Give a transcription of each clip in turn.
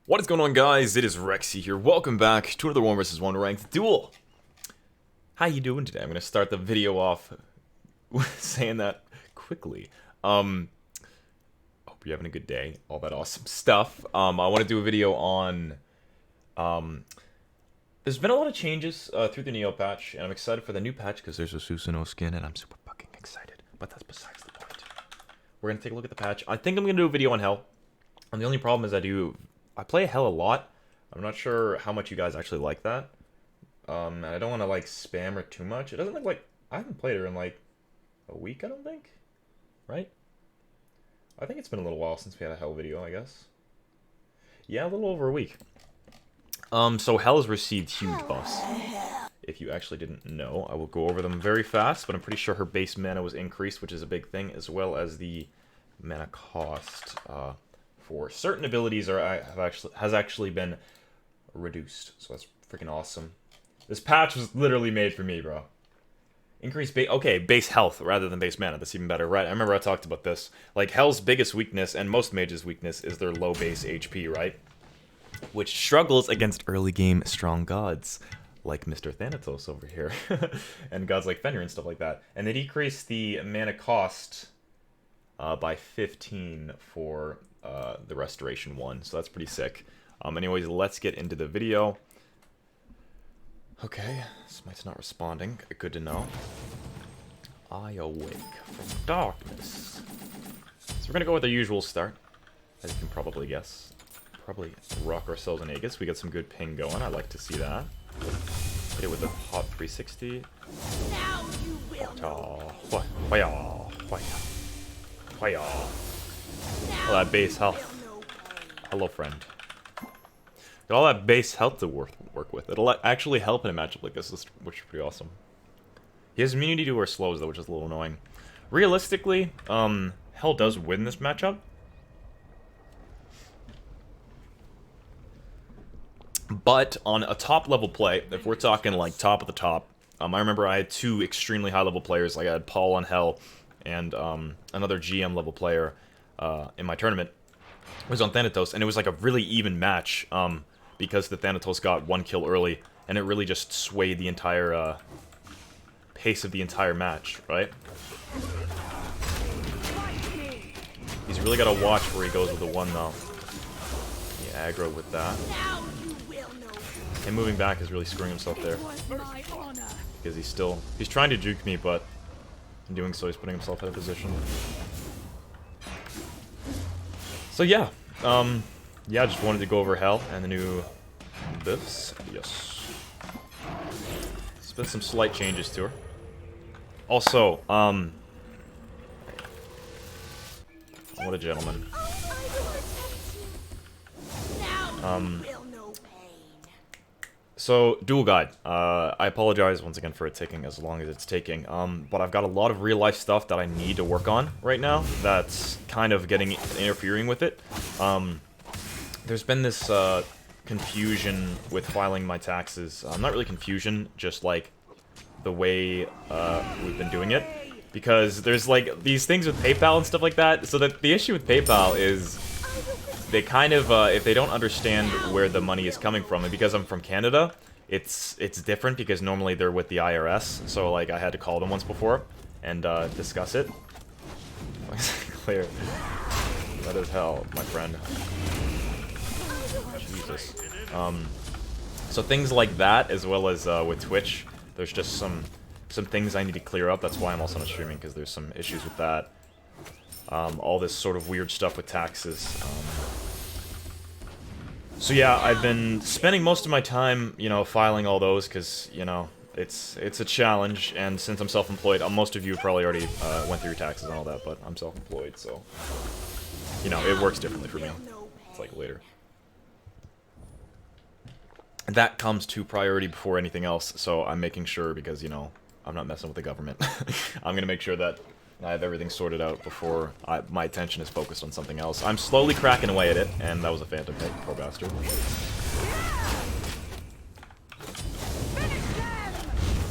What is going on, guys? It is Rexsi here. Welcome back to another 1 vs 1 ranked duel. How you doing today? I'm gonna start the video off with saying that quickly. Hope you're having a good day. All that awesome stuff. I want to do a video on. There's been a lot of changes through the Neo patch, and I'm excited for the new patch because there's a Susanoo skin, and I'm super fucking excited. But that's besides the point. We're gonna take a look at the patch. I think I'm gonna do a video on Hell. And the only problem is I play Hell a lot. I'm not sure how much you guys actually like that. And I don't want to like spam her too much. It doesn't look like I haven't played her in like a week, I don't think. Right? I think it's been a little while since we had a Hell video, I guess. Yeah, a little over a week. So Hell has received huge buffs. If you actually didn't know, I will go over them very fast, but I'm pretty sure her base mana was increased, which is a big thing, as well as the mana cost for certain abilities has actually been reduced. So that's freaking awesome. This patch was literally made for me, bro. Increase base health rather than base mana. That's even better, right? I remember I talked about this. Like, Hell's biggest weakness, and most mages' weakness, is their low base HP, right? Which struggles against early game strong gods, like Mr. Thanatos over here, and gods like Fenrir and stuff like that. And they decrease the mana cost by 15 for the Restoration one, so that's pretty sick. Anyways, let's get into the video. Okay, Smite's not responding. Good to know. I awake from darkness. So we're gonna go with the usual start, as you can probably guess. Probably rock ourselves an Aegis. We got some good ping going. I like to see that. Hit it with a hot 360. Now you will. All that base health. Hello, friend. Got all that base health to work with. It'll actually help in a matchup like this, which is pretty awesome. He has immunity to her slows, though, which is a little annoying. Realistically, Hell does win this matchup. But on a top-level play, if we're talking, like, top of the top, I remember I had two extremely high-level players. Like, I had Paul on Hell and another GM-level player in my tournament. It was on Thanatos, and it was like a really even match because the Thanatos got one kill early, and it really just swayed the entire pace of the entire match, right? He's really got to watch where he goes with the one, though. Yeah, aggro with that. And moving back is really screwing himself there. Because he's trying to juke me, but in doing so, he's putting himself out of position. So yeah, I just wanted to go over Hell and the new buffs. Yes. There's been some slight changes to her. Also, what a gentleman. So, Duel Guide. I apologize once again for it taking as long as it's taking, but I've got a lot of real-life stuff that I need to work on right now that's kind of interfering with it. There's been this confusion with filing my taxes. Not really confusion, just like the way we've been doing it. Because there's like these things with PayPal and stuff like that, so that the issue with PayPal is they kind of, if they don't understand where the money is coming from, and because I'm from Canada, it's different because normally they're with the IRS, so like I had to call them once before and discuss it. Clear. That is hell, my friend. Jesus. So things like that, as well as with Twitch, there's just some things I need to clear up. That's why I'm also not streaming, because there's some issues with that. All this sort of weird stuff with taxes. So yeah, I've been spending most of my time, you know, filing all those, because, you know, it's a challenge, and since I'm self-employed, most of you probably already went through your taxes and all that, but I'm self-employed, so, you know, it works differently for me. It's like later. That comes to priority before anything else, so I'm making sure, because, you know, I'm not messing with the government. I'm gonna make sure that I have everything sorted out before my attention is focused on something else. I'm slowly cracking away at it, and that was a phantom hit, poor bastard.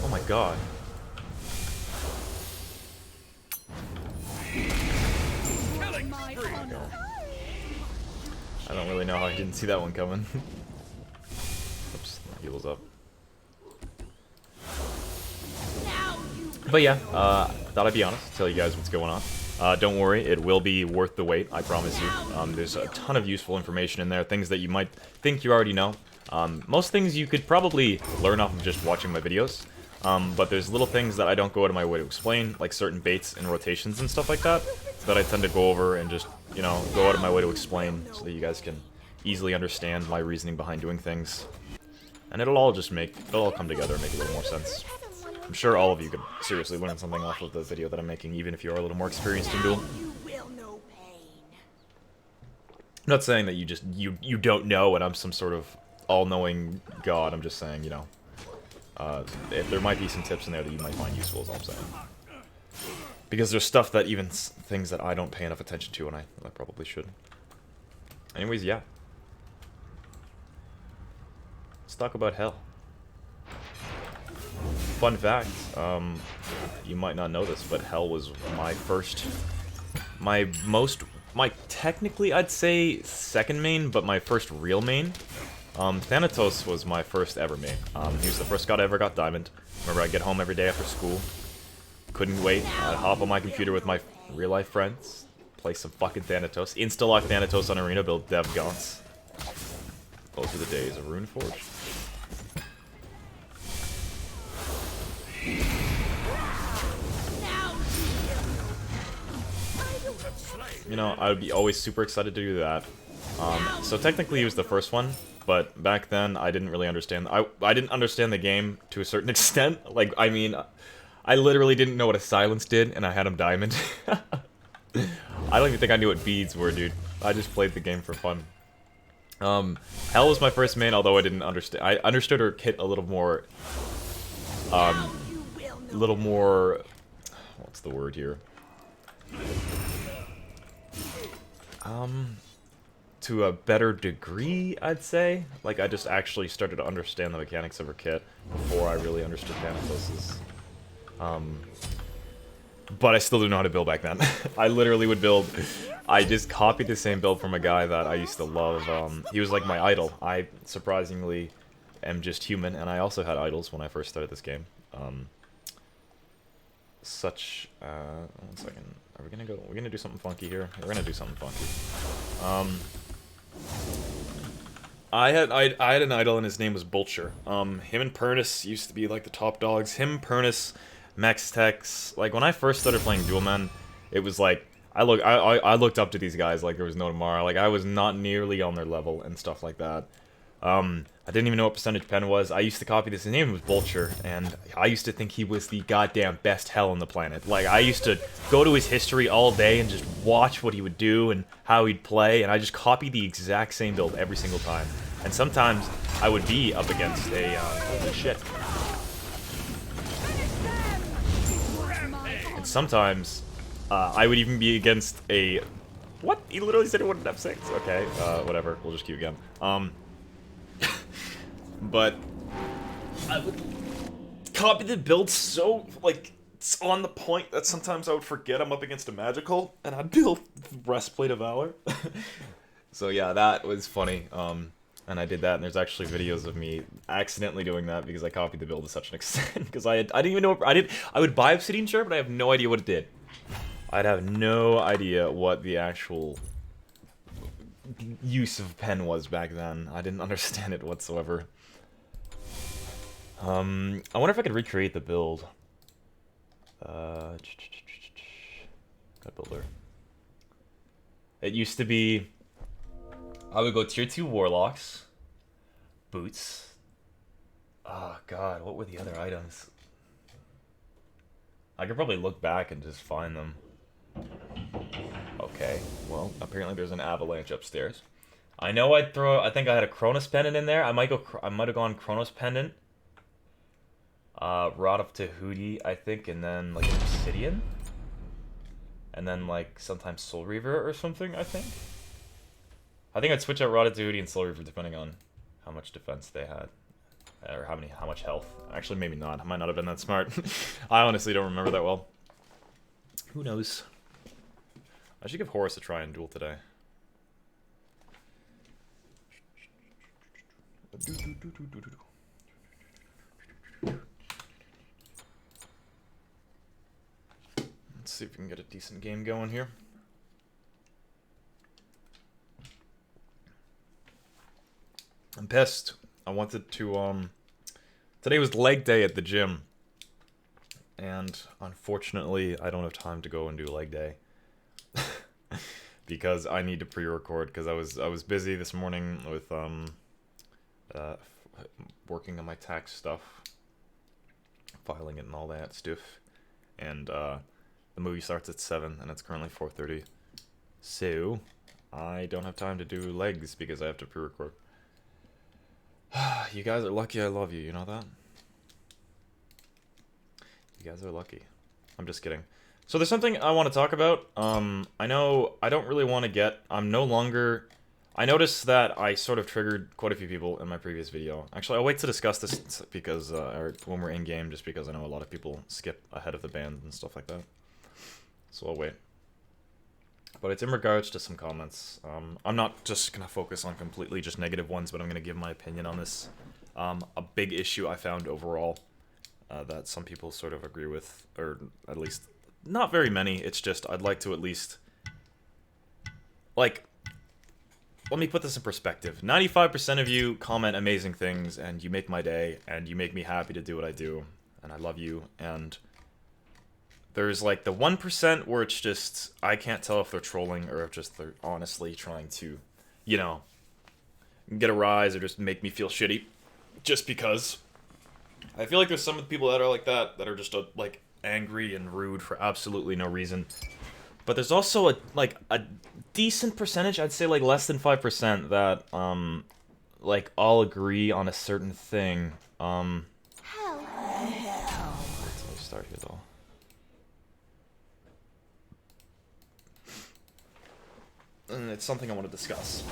Oh my god. I don't really know how I didn't see that one coming. Oops, heals up. But yeah, thought I'd be honest, tell you guys what's going on. Don't worry, it will be worth the wait, I promise you. There's a ton of useful information in there, things that you might think you already know. Most things you could probably learn off of just watching my videos. But there's little things that I don't go out of my way to explain, like certain baits and rotations and stuff like that, that I tend to go over and just, you know, go out of my way to explain so that you guys can easily understand my reasoning behind doing things. And it'll all come together and make a little more sense. I'm sure all of you could seriously learn something off of the video that I'm making, even if you are a little more experienced in Duel. I'm not saying that you don't know and I'm some sort of all-knowing god. I'm just saying, you know, if there might be some tips in there that you might find useful, is all I'm saying. Because there's stuff that even things that I don't pay enough attention to, and I probably should. Anyways, yeah. Let's talk about Hel. Fun fact, you might not know this, but Hel was my technically I'd say second main, but my first real main. Thanatos was my first ever main. He was the first god I ever got diamond. Remember, I'd get home every day after school. Couldn't wait. I'd hop on my computer with my real life friends, play some fucking Thanatos, insta-lock Thanatos on Arena, build dev gaunts. Those were the days of Runeforge. You know, I would be always super excited to do that. So technically he was the first one, but back then I didn't really understand. I didn't understand the game to a certain extent. Like, I mean, I literally didn't know what a silence did, and I had him diamond. I don't even think I knew what beads were, dude. I just played the game for fun. Hel was my first main, although I didn't understand. I understood her kit a little more. What's the word here? To a better degree, I'd say. Like, I just actually started to understand the mechanics of her kit before I really understood Thanatos's. But I still didn't know how to build back then. I literally would build... I just copied the same build from a guy that I used to love. He was like my idol. I, surprisingly, am just human, and I also had idols when I first started this game. One second. Are we gonna go? We're gonna do something funky here. We're gonna do something funky. I had an idol and his name was Vulture. Him and Pernus used to be like the top dogs. Him, Pernus, Max Tex. Like when I first started playing Duel, man, it was like I looked up to these guys like there was no tomorrow. Like I was not nearly on their level and stuff like that. I didn't even know what percentage pen was. I used to copy this. His name was Vulture, and I used to think he was the goddamn best Hel on the planet. Like, I used to go to his history all day and just watch what he would do and how he'd play, and I just copied the exact same build every single time. And sometimes I would be up against a, holy shit. And sometimes, I would even be against a... What? He literally said he wouldn't have 6. Okay, whatever. We'll just queue again. But I would copy the build so, like, it's on the point that sometimes I would forget I'm up against a magical, and I'd build Breastplate of Valor. So yeah, that was funny. And I did that, and there's actually videos of me accidentally doing that because I copied the build to such an extent. Because I didn't even know, I would buy Obsidian Shard, but I have no idea what it did. I'd have no idea what the actual use of pen was back then. I didn't understand it whatsoever. I wonder if I could recreate the build. That builder. It used to be... I would go tier 2 Warlocks. Boots. Oh god, what were the other items? I could probably look back and just find them. Okay, well, apparently there's an avalanche upstairs. I know I'd throw... I think I had a Chronos Pendant in there. I might have gone Chronos Pendant. Rod of Tahuti, I think, and then, like, an Obsidian? And then, like, sometimes Soul Reaver or something, I think? I think I'd switch out Rod of Tahuti and Soul Reaver depending on how much defense they had. Or how much health. Actually, maybe not. I might not have been that smart. I honestly don't remember that well. Who knows? I should give Horus a try and Duel today. Let's see if we can get a decent game going here. I'm pissed. I wanted to, today was leg day at the gym. And unfortunately, I don't have time to go and do leg day. Because I need to pre-record, because I was busy this morning with, working on my tax stuff. Filing it and all that stuff. And, the movie starts at 7, and it's currently 4:30. So, I don't have time to do legs, because I have to pre-record. You guys are lucky I love you, you know that? You guys are lucky. I'm just kidding. So there's something I want to talk about. I know I don't really want to get... I'm no longer... I noticed that I sort of triggered quite a few people in my previous video. Actually, I'll wait to discuss this because or when we're in-game, just because I know a lot of people skip ahead of the band and stuff like that. So I'll wait. But it's in regards to some comments. I'm not just going to focus on completely just negative ones, but I'm going to give my opinion on this. A big issue I found overall that some people sort of agree with, or at least not very many. It's just I'd like to at least, like, let me put this in perspective. 95% of you comment amazing things, and you make my day, and you make me happy to do what I do, and I love you, and there's like the 1% where it's just, I can't tell if they're trolling or if just they're honestly trying to, you know, get a rise or just make me feel shitty. Just because. I feel like there's some of the people that are like that are just like angry and rude for absolutely no reason. But there's also a decent percentage, I'd say like less than 5% that like all agree on a certain thing. Let's start here though. And it's something I want to discuss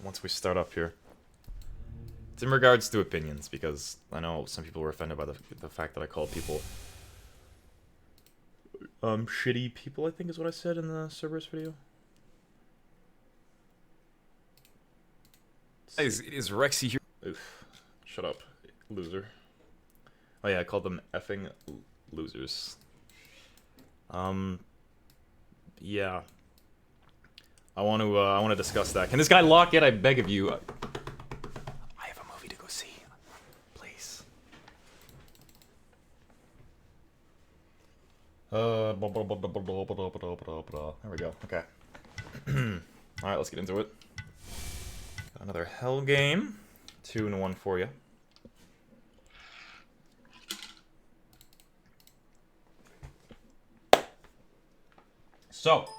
once we start up here. It's in regards to opinions, because I know some people were offended by the fact that I called people shitty people, I think is what I said in the Cerberus video. Is Rexsi here? Oof. Shut up, loser. Oh yeah, I called them effing losers. Yeah. I want to discuss that. Can this guy lock it? I beg of you. I have a movie to go see. Please. There we go. Okay. Alright, let's get into it. Got another Hell game. 2-1 for you. So,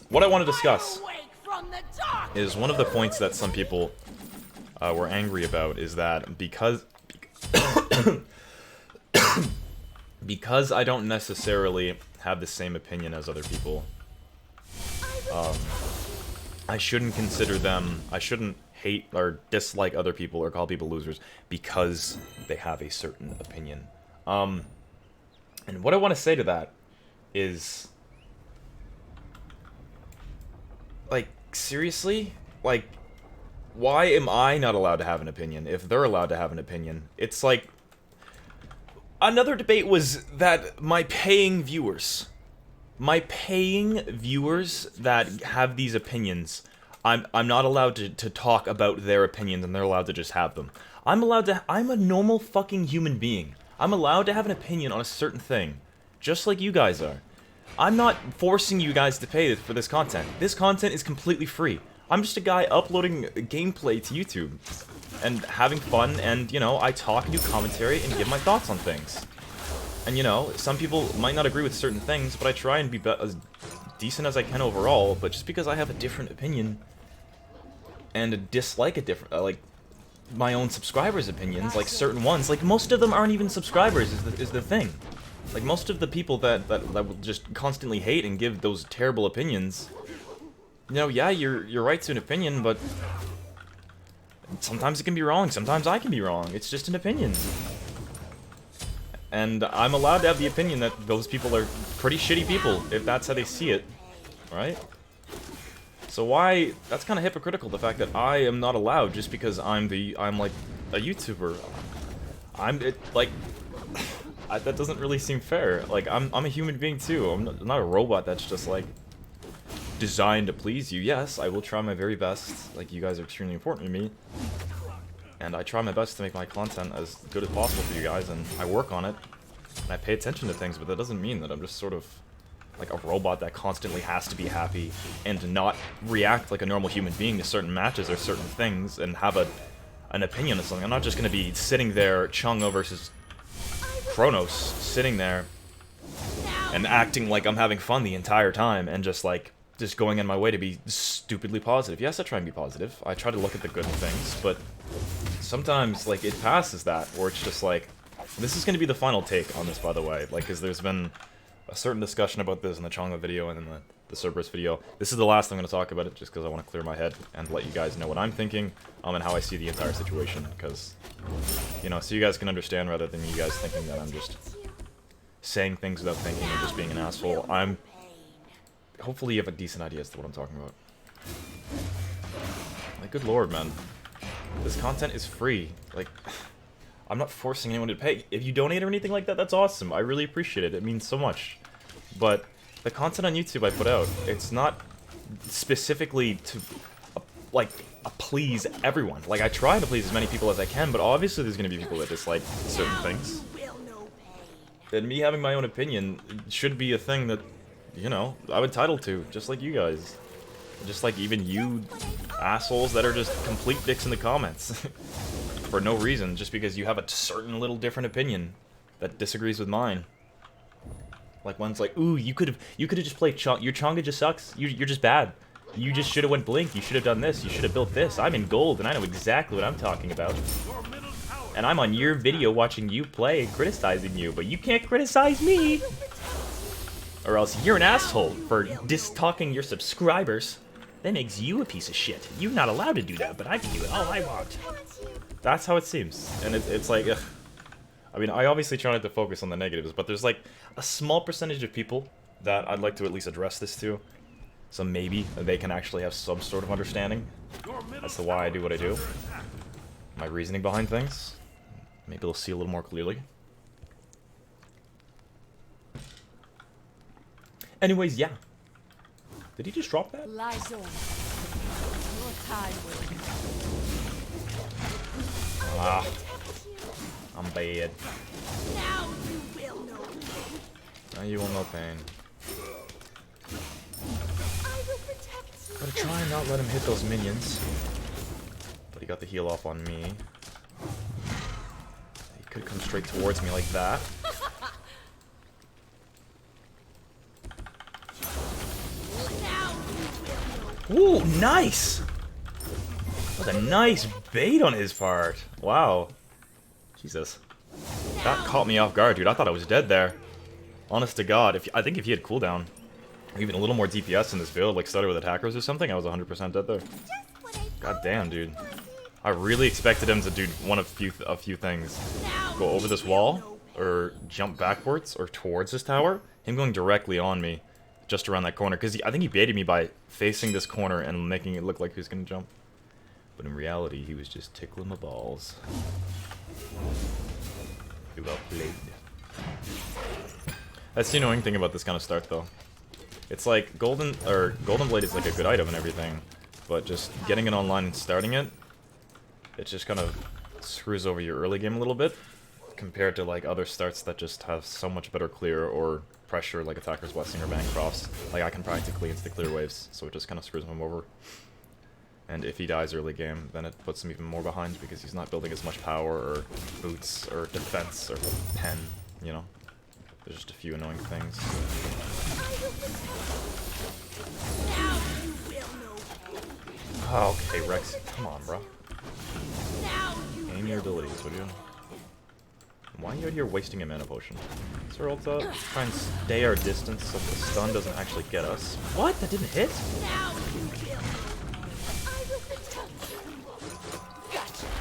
what I want to discuss is one of the points that some people were angry about is that because I don't necessarily have the same opinion as other people, I shouldn't consider them, I shouldn't hate or dislike other people or call people losers because they have a certain opinion. And what I want to say to that is, like, seriously? Like, why am I not allowed to have an opinion if they're allowed to have an opinion? It's like, another debate was that my paying viewers that have these opinions, I'm not allowed to talk about their opinions, and they're allowed to just have them. I'm a normal fucking human being. I'm allowed to have an opinion on a certain thing, just like you guys are. I'm not forcing you guys to pay for this content. This content is completely free. I'm just a guy uploading gameplay to YouTube and having fun, and, you know, I talk and do commentary and give my thoughts on things. And, you know, some people might not agree with certain things, but I try and be as decent as I can overall. But just because I have a different opinion and dislike a different, like, my own subscribers' opinions, like certain ones, like, most of them aren't even subscribers is the thing. Like, most of the people that will just constantly hate and give those terrible opinions, you know, yeah, you're right to an opinion, but sometimes it can be wrong, sometimes I can be wrong. It's just an opinion. And I'm allowed to have the opinion that those people are pretty shitty people, if that's how they see it, right? So why? That's kind of hypocritical. The fact that I am not allowed just because I'm like a YouTuber. That doesn't really seem fair. Like I'm a human being too. I'm not a robot that's just like designed to please you. Yes, I will try my very best. Like, you guys are extremely important to me, and I try my best to make my content as good as possible for you guys, and I work on it, and I pay attention to things, but that doesn't mean that I'm just sort of like a robot that constantly has to be happy and not react like a normal human being to certain matches or certain things and have an opinion on something. I'm not just going to be sitting there, Chungo versus Kronos, sitting there and acting like I'm having fun the entire time and just going in my way to be stupidly positive. Yes, I try and be positive. I try to look at the good things, but sometimes, like, it passes that, where it's just like, this is going to be the final take on this, by the way, like, because there's been a certain discussion about this in the Chonga video and in the Cerberus video. This is the last I'm going to talk about it, just because I want to clear my head and let you guys know what I'm thinking, and how I see the entire situation, because, you know, so you guys can understand rather than you guys thinking that I'm just saying things without thinking and just being an asshole. Hopefully you have a decent idea as to what I'm talking about. Like, good lord, man. This content is free. Like, I'm not forcing anyone to pay. If you donate or anything like that, that's awesome. I really appreciate it. It means so much. But the content on YouTube I put out, it's not specifically to, please everyone. Like, I try to please as many people as I can, but obviously there's going to be people that dislike certain things. And me having my own opinion should be a thing that, you know, I'm entitled to, just like you guys. Just like even you assholes that are just complete dicks in the comments. For no reason, just because you have a certain little different opinion that disagrees with mine. Like, one's like, ooh, you could have just played Chonga. Your Chonga just sucks. You're just bad. You just should have went Blink. You should have done this. You should have built this. I'm in gold, and I know exactly what I'm talking about. And I'm on your video watching you play and criticizing you, but you can't criticize me! Or else you're an asshole for dis-talking your subscribers. That makes you a piece of shit. You're not allowed to do that, but I can do it all I want. That's how it seems. And it's like, ugh. I mean, I obviously try not to focus on the negatives, but there's like a small percentage of people that I'd like to at least address this to. So maybe they can actually have some sort of understanding as to why I do what I do. My reasoning behind things. Maybe they'll see a little more clearly. Anyways, yeah. Did he just drop that? Lies on. Your time will. Ah, I'm bad. Now you will know pain. Now you will know pain. I will protect you. Gotta try and not let him hit those minions. But he got the heal off on me. He could come straight towards me like that. Ooh, nice! That was a nice bait on his part. Wow. Jesus. That caught me off guard, dude. I thought I was dead there. Honest to God, I think if he had cooldown, or even a little more DPS in this build, like started with attackers or something, I was 100% dead there. God damn, dude. I really expected him to do one of a few things. Go over this wall, or jump backwards, or towards this tower. Him going directly on me. Just around that corner, because I think he baited me by facing this corner and making it look like he was gonna jump. But in reality, he was just tickling my balls. You got played. That's the annoying thing about this kind of start, though. It's like Golden Blade is like a good item and everything, but just getting it online and starting it, it just kind of screws over your early game a little bit, compared to like other starts that just have so much better clear or pressure, like Attacker's Blessing or Bancroft's. Like, I can practically insta-clear waves, so it just kind of screws him over. And if he dies early game, then it puts him even more behind because he's not building as much power or boots or defense or pen, you know? There's just a few annoying things. Oh, okay, Rexsi, come on, bro. Aim your abilities, would you? Why are you out here wasting a mana potion? Is our ult up? Try and stay our distance so the stun doesn't actually get us. What? That didn't hit?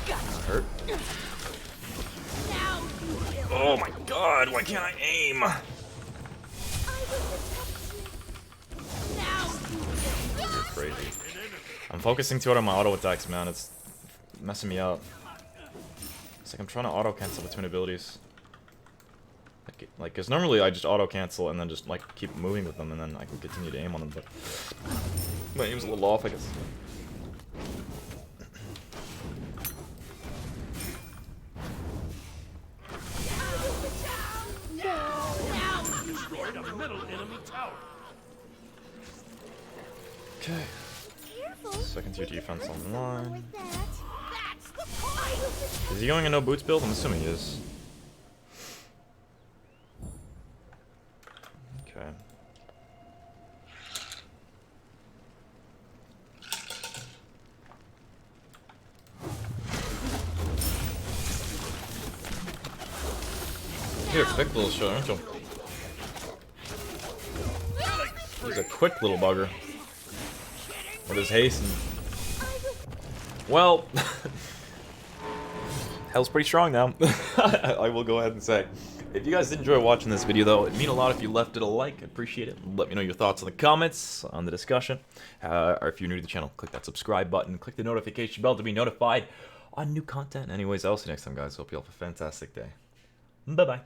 That hurt. Oh my god, why can't I aim? You're crazy. I'm focusing too hard on my auto attacks, man. It's messing me up. It's like I'm trying to auto cancel between abilities. Like, cause normally I just auto cancel and then just like keep moving with them, and then I can continue to aim on them. But my aim's a little off, I guess. Destroyed a middle enemy tower. Okay. Second tier defense online. Is he going in no boots build? I'm assuming he is. Okay. You're a quick little shot, aren't you? He's a quick little bugger. With his haste and... Well... Hell's pretty strong now. I will go ahead and say. If you guys did enjoy watching this video, though, it'd mean a lot if you left it a like. I appreciate it. Let me know your thoughts in the comments on the discussion. Or if you're new to the channel, click that subscribe button. Click the notification bell to be notified on new content. Anyways, I'll see you next time, guys. Hope you all have a fantastic day. Bye-bye.